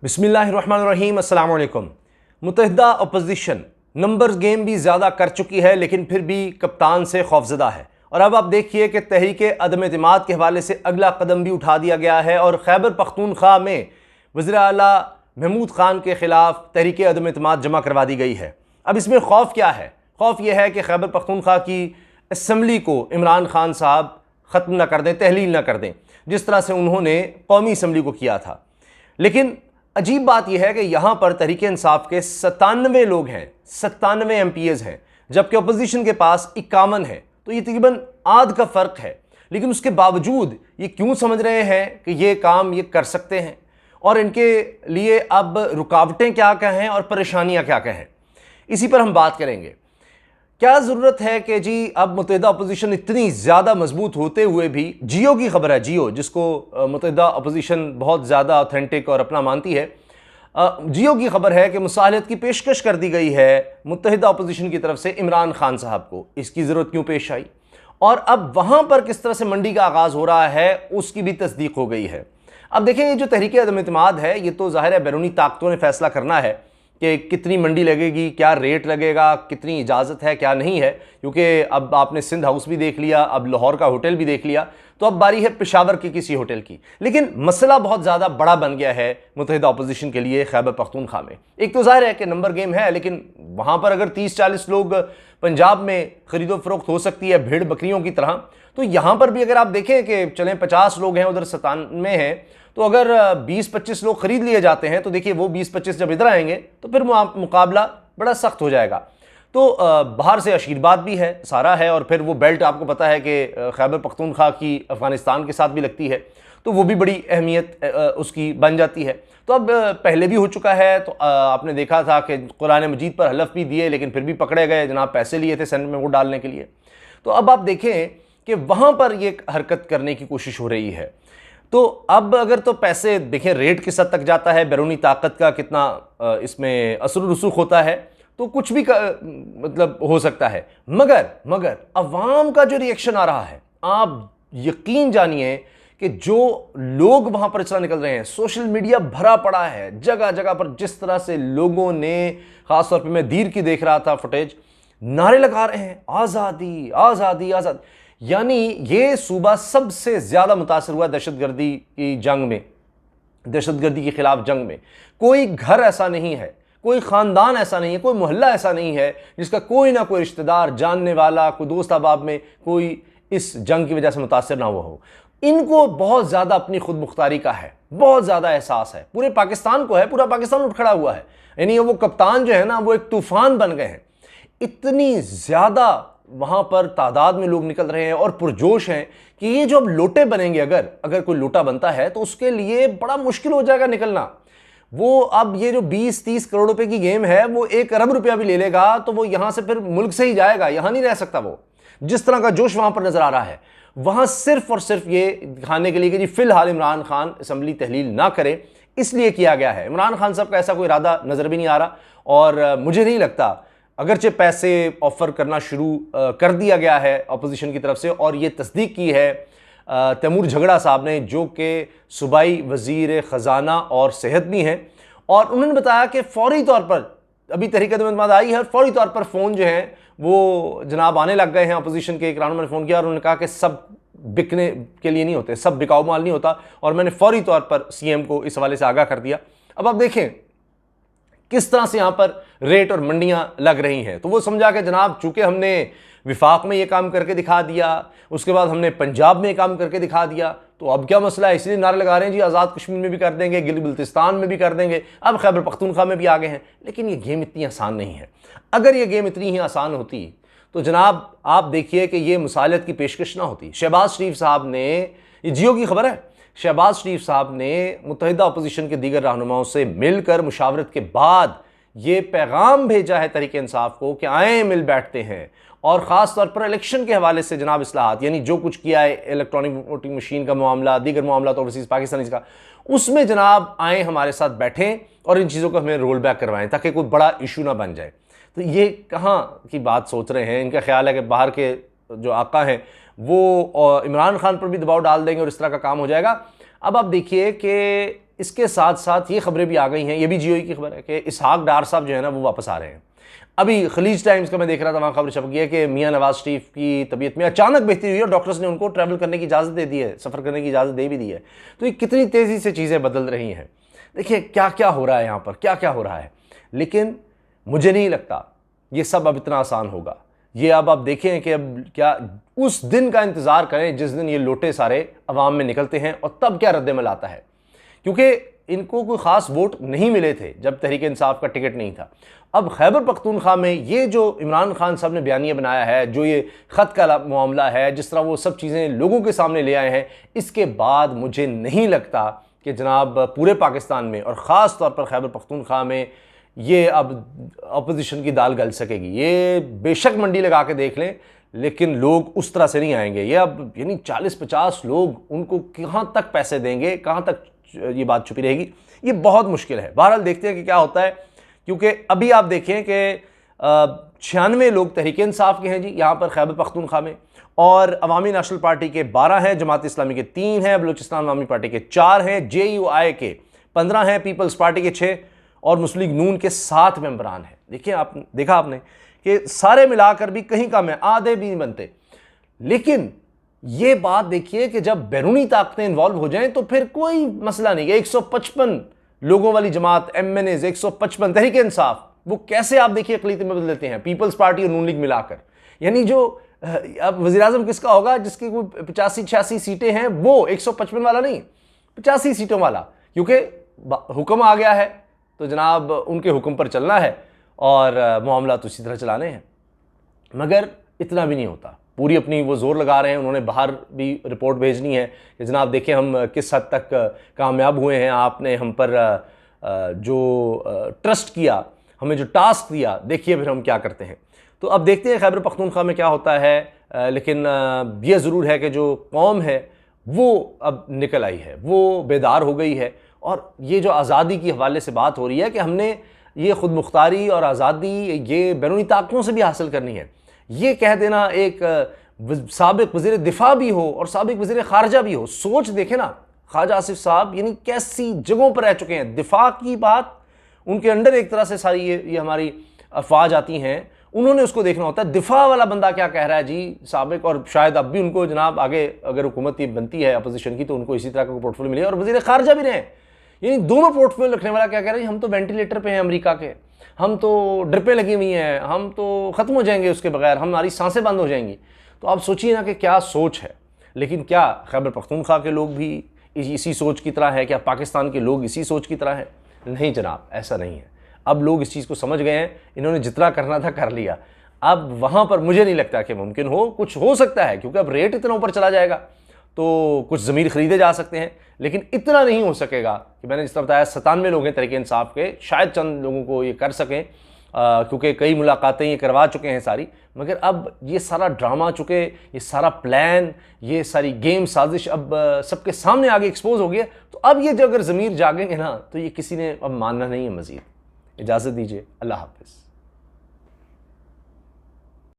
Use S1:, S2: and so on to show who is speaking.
S1: बिस्मिल्लाहिर्रहमानिर्रहीम अस्सलाम वालेकुम। मुत्तहिदा अपोजिशन नंबर्स गेम भी ज़्यादा कर चुकी है, लेकिन फिर भी कप्तान से खौफजदा है। और अब आप देखिए कि तहरीक अदम एतमाद के हवाले से अगला कदम भी उठा दिया गया है और खैबर पख्तूनख्वा में वज़ीर आला महमूद ख़ान के ख़िलाफ़ तहरीक अदम एतमाद जमा करवा दी गई है। अब इसमें खौफ क्या है? खौफ यह है कि खैबर पख्तूनख्वा की असम्बली को इमरान खान साहब ख़त्म ना कर दें, तहलील ना कर दें, जिस तरह से उन्होंने कौमी असम्बली को किया था। लेकिन अजीब बात यह है कि यहाँ पर तहरीक इंसाफ के 97 लोग हैं, 97 MPs हैं, जबकि अपोजिशन के पास 51 है। तो ये तकरीबन आध का फ़र्क है। लेकिन उसके बावजूद ये क्यों समझ रहे हैं कि ये काम ये कर सकते हैं और इनके लिए अब रुकावटें क्या क्या हैं और परेशानियाँ क्या क्या हैं, इसी पर हम बात करेंगे। क्या ज़रूरत है कि जी अब मुत्तहिदा अपोजिशन इतनी ज़्यादा मजबूत होते हुए भी, जियो की खबर है, जियो जिसको मुत्तहिदा अपोजिशन बहुत ज़्यादा ऑथेंटिक और अपना मानती है, जियो की खबर है कि मुसाहलत की पेशकश कर दी गई है मुत्तहिदा अपोजिशन की तरफ से इमरान खान साहब को। इसकी ज़रूरत क्यों पेश आई और अब वहाँ पर किस तरह से मंडी का आगाज़ हो रहा है, उसकी भी तस्दीक हो गई है। अब देखें, ये जो तहरीक अदम एतमाद है, ये तो ज़ाहिर है बैरूनी ताकतों ने फैसला करना है कि कितनी मंडी लगेगी, क्या रेट लगेगा, कितनी इजाज़त है, क्या नहीं है। क्योंकि अब आपने सिंध हाउस भी देख लिया, अब लाहौर का होटल भी देख लिया, तो अब बारी है पेशावर की किसी होटल की। लेकिन मसला बहुत ज़्यादा बड़ा बन गया है मुत्तहिदा अपोजिशन के लिए खैबर पख्तूनख्वा में। एक तो ज़ाहिर है कि नंबर गेम है, लेकिन वहाँ पर अगर 30-40 लोग पंजाब में ख़रीदो फरोख्त हो सकती है भेड़ बकरियों की तरह, तो यहाँ पर भी अगर आप देखें कि चलें 50 लोग हैं, उधर 97 हैं, तो अगर 20-25 लोग ख़रीद लिए जाते हैं, तो देखिए वो 20-25 जब इधर आएंगे तो फिर मुकाबला बड़ा सख्त हो जाएगा। तो बाहर से आशीर्वाद भी है, सारा है, और फिर वो बेल्ट आपको पता है कि खैबर पख्तूनख्वा की अफ़गानिस्तान के साथ भी लगती है, तो वो भी बड़ी अहमियत उसकी बन जाती है। तो अब पहले भी हो चुका है, तो आपने देखा था कि कुरान मजीद पर हलफ भी दिए, लेकिन फिर भी पकड़े गए, जनाब पैसे लिए थे सेनेट में वोट डालने के लिए। तो अब आप देखें कि वहाँ पर ये हरकत करने की कोशिश हो रही है। तो अब अगर तो पैसे देखें, रेट किस हद तक जाता है, बैरूनी ताकत का कितना इसमें असर रसूख होता है, तो कुछ भी मतलब हो सकता है। मगर अवाम का जो रिएक्शन आ रहा है, आप यकीन जानिए कि जो लोग वहां पर इस तरह निकल रहे हैं, सोशल मीडिया भरा पड़ा है जगह जगह पर, जिस तरह से लोगों ने, खासतौर पर मैं दीर की देख रहा था फुटेज, नारे लगा रहे हैं आज़ादी आज़ादी आज़ादी। यानी ये सूबा सबसे ज़्यादा मुतासर हुआ दहशतगर्दी की जंग में, दहशतगर्दी के खिलाफ जंग में। कोई घर ऐसा नहीं है, कोई ख़ानदान ऐसा नहीं है, कोई मोहल्ला ऐसा नहीं है जिसका कोई ना कोई रिश्तेदार, जानने वाला, कोई दोस्त अहबाब में कोई इस जंग की वजह से मुतासर ना हुआ हो। इनको बहुत ज़्यादा अपनी खुद मुख्तारी का है, बहुत ज़्यादा एहसास है, पूरे पाकिस्तान को है, पूरा पाकिस्तान उठ खड़ा हुआ है। यानी वो कप्तान जो है ना, वो एक तूफ़ान बन गए हैं। इतनी ज़्यादा वहाँ पर तादाद में लोग निकल रहे हैं और पुरजोश हैं कि ये जो अब लोटे बनेंगे, अगर कोई लोटा बनता है तो उसके लिए बड़ा मुश्किल हो जाएगा निकलना। वो अब ये जो 20-30 करोड़ रुपए की गेम है, वो 1 अरब रुपया भी ले लेगा तो वो यहाँ से फिर मुल्क से ही जाएगा, यहाँ नहीं रह सकता। वो जिस तरह का जोश वहाँ पर नज़र आ रहा है, वहाँ सिर्फ और सिर्फ ये दिखाने के लिए कि जी फिलहाल इमरान खान असम्बली तहलील ना करे, इसलिए किया गया है। इमरान खान साहब का ऐसा कोई इरादा नज़र भी नहीं आ रहा, और मुझे नहीं लगता, अगरचे पैसे ऑफ़र करना शुरू कर दिया गया है अपोजिशन की तरफ से, और ये तस्दीक की है तैमूर झगड़ा साहब ने, जो कि सूबाई वज़ीर ख़जाना और सेहत भी हैं, और उन्होंने बताया कि फ़ौरी तौर पर अभी तहरीक अदम एतमाद आई है, फ़ौरी तौर पर फ़ोन जो हैं वो जनाब आने लग गए हैं अपोजिशन के। एक रहनुमा ने फ़ोन किया और उन्होंने कहा कि सब बिकने के लिए नहीं होते, सब बिकाऊ माल नहीं होता, और मैंने फ़ौरी तौर पर CM को इस हवाले से आगाह कर दिया। अब आप देखें किस तरह से यहाँ पर रेट और मंडियाँ लग रही हैं। तो वो समझा कि जनाब चूँकि हमने विफाक में ये काम करके दिखा दिया, उसके बाद हमने पंजाब में ये काम करके दिखा दिया, तो अब क्या मसला है, इसलिए नारे लगा रहे हैं जी आज़ाद कश्मीर में भी कर देंगे, गिलगित-बल्तिस्तान में भी कर देंगे, अब खैबर पख्तूनख्वा में भी आ गए हैं। लेकिन ये गेम इतनी आसान नहीं है। अगर ये गेम इतनी ही आसान होती तो जनाब आप देखिए कि ये मुसालत की पेशकश ना होती। शहबाज शरीफ साहब ने, ये जियो की खबर है, शहबाज शरीफ साहब ने मुत्तहिदा अपोजिशन के दीगर रहनुमाओं से मिलकर मुशावरत के बाद ये पैगाम भेजा है तहरीक इंसाफ को कि आए मिल बैठते हैं, और ख़ास तौर पर इलेक्शन के हवाले से जनाब इस्लाहात, यानी जो कुछ किया है इलेक्ट्रॉनिक वोटिंग मशीन का मामला, दीगर मामला तो ओवरसीज़ पाकिस्तानी का, उसमें जनाब आए हमारे साथ बैठें और इन चीज़ों को हमें रोल बैक करवाएं ताकि कोई बड़ा इशू ना बन जाए। तो ये कहाँ की बात सोच रहे हैं? इनका ख्याल है कि बाहर के जो आका हैं वो इमरान खान पर भी दबाव डाल देंगे और इस तरह का काम हो जाएगा। अब आप देखिए कि इसके साथ साथ ये खबरें भी आ गई हैं, ये भी जीओई की खबर है कि इसहाक डार साहब जो है ना वो वापस आ रहे हैं। अभी खलीज टाइम्स का मैं देख रहा था, वहाँ खबर छप गई है कि मियाँ नवाज शरीफ की तबीयत में अचानक बेहतरी हुई है और डॉक्टर्स ने उनको ट्रैवल करने की इजाज़त दे दी है, सफ़र करने की इजाज़त दे भी दी है। तो ये कितनी तेज़ी से चीज़ें बदल रही हैं। देखिए क्या क्या हो रहा है यहाँ पर, क्या क्या हो रहा है। लेकिन मुझे नहीं लगता ये सब अब इतना आसान होगा। ये अब आप देखें कि अब क्या उस दिन का इंतज़ार करें जिस दिन ये लोटे सारे अवाम में निकलते हैं और तब क्या रद्दमल आता है, क्योंकि इनको कोई ख़ास वोट नहीं मिले थे जब तहरीक इंसाफ का टिकट नहीं था। अब खैबर पख्तूनख्वा में ये जो इमरान खान साहब ने बयानिया बनाया है, जो ये ख़त का मामला है, जिस तरह वो सब चीज़ें लोगों के सामने ले आए हैं, इसके बाद मुझे नहीं लगता कि जनाब पूरे पाकिस्तान में और ख़ास तौर पर खैबर पख्तूनख्वा में ये अब अपोजिशन की दाल गल सकेगी। ये बेशक मंडी लगा के देख लें, लेकिन लोग उस तरह से नहीं आएंगे। ये अब यानी 40-50 लोग उनको कहाँ तक पैसे देंगे, कहाँ तक ये बात छुपी रहेगी, ये बहुत मुश्किल है। बहरहाल देखते हैं कि क्या होता है, क्योंकि अभी आप देखें कि 96 लोग तहरीक इंसाफ के हैं जी यहाँ पर खैबर पख्तूनख्वा में, और अवामी नेशनल पार्टी के 12 हैं, जमात इस्लामी के 3 हैं, बलूचिस्तान अवामी पार्टी के 4 हैं, JUI के 15 हैं, पीपल्स पार्टी के 6 और मुस्लिम लीग नून के 7 मेंबरान हैं। देखिए देखा आपने कि सारे मिलाकर भी कहीं कम है, आधे भी नहीं बनते। लेकिन ये बात देखिए कि जब बैरूनी ताकतें इन्वॉल्व हो जाएं तो फिर कोई मसला नहीं है। 155 लोगों वाली जमात, MNAs 155, तहरीक इंसाफ, वो कैसे आप देखिए अक़लियत में बदल देते हैं, पीपल्स पार्टी और नून लीग मिलाकर। यानी जो अब वज़ीर-ए-आज़म किसका होगा, जिसकी कोई 85-86 सीटें हैं, वो 155 वाला नहीं, 85 सीटों वाला, क्योंकि हुक्म आ गया है तो जनाब उनके हुक्म पर चलना है और मामला तो इसी तरह चलाने हैं। मगर इतना भी नहीं होता, पूरी अपनी वो जोर लगा रहे हैं। उन्होंने बाहर भी रिपोर्ट भेजनी है कि जनाब देखें हम किस हद तक कामयाब हुए हैं, आपने हम पर जो ट्रस्ट किया, हमें जो टास्क दिया, देखिए फिर हम क्या करते हैं। तो अब देखते हैं खैबर पख्तूनख्वा में क्या होता है। लेकिन यह ज़रूर है कि जो कौम है वो अब निकल आई है, वो बेदार हो गई है। और ये जो आज़ादी की हवाले से बात हो रही है कि हमने ये ख़ुद मुख्तारी और आज़ादी ये बैरूनी ताकतों से भी हासिल करनी है, ये कह देना एक साबिक़ वज़ीर दिफ़ा भी हो और साबिक़ वज़ीर ख़ारजा भी हो। सोच देखें ना, ख्वाजा आसिफ साहब यानी कैसी जगहों पर रह चुके हैं। दिफ़ा की बात उनके अंडर एक तरह से सारी ये हमारी अफवाज आती हैं, उन्होंने उसको देखना होता है दिफ़ा वाला बंदा क्या कह रहा है जी साबिक़। और शायद अब भी उनको जनाब आगे अगर हुकूमत बनती है अपोजिशन की तो उनको इसी तरह का पोर्टफोलियो मिले और वज़ीर ख़ारजा भी रहें। यानी दोनों पोर्टफोलियो रखने वाला क्या कह रहे हैं, हम तो वेंटिलेटर पे हैं अमेरिका के, हम तो ड्रिपें लगी हुई हैं, हम तो ख़त्म हो जाएंगे उसके बगैर, हमारी सांसें बंद हो जाएंगी। तो आप सोचिए ना कि क्या सोच है। लेकिन क्या खैबर पख्तूनख्वा के लोग भी इसी सोच की तरह है? क्या पाकिस्तान के लोग इसी सोच की तरह हैं? नहीं जनाब, ऐसा नहीं है। अब लोग इस चीज़ को समझ गए हैं, इन्होंने जितना करना था कर लिया। अब वहाँ पर मुझे नहीं लगता कि मुमकिन हो, कुछ हो सकता है क्योंकि अब रेट इतना ऊपर चला जाएगा तो कुछ ज़मीर ख़रीदे जा सकते हैं, लेकिन इतना नहीं हो सकेगा कि मैंने जिस तरह बताया 97 लोग हैं तहरीक इंसाफ के, शायद चंद लोगों को ये कर सकें क्योंकि कई मुलाकातें ये करवा चुके हैं सारी। मगर अब ये सारा ड्रामा चुके, ये सारा प्लान, ये सारी गेम साजिश अब सबके सामने आगे एक्सपोज हो गया। तो अब ये जो अगर ज़मीर जागेंगे ना तो ये किसी ने अब मानना नहीं है मज़ीद। इजाज़त दीजिए, अल्लाह हाफ़िज़।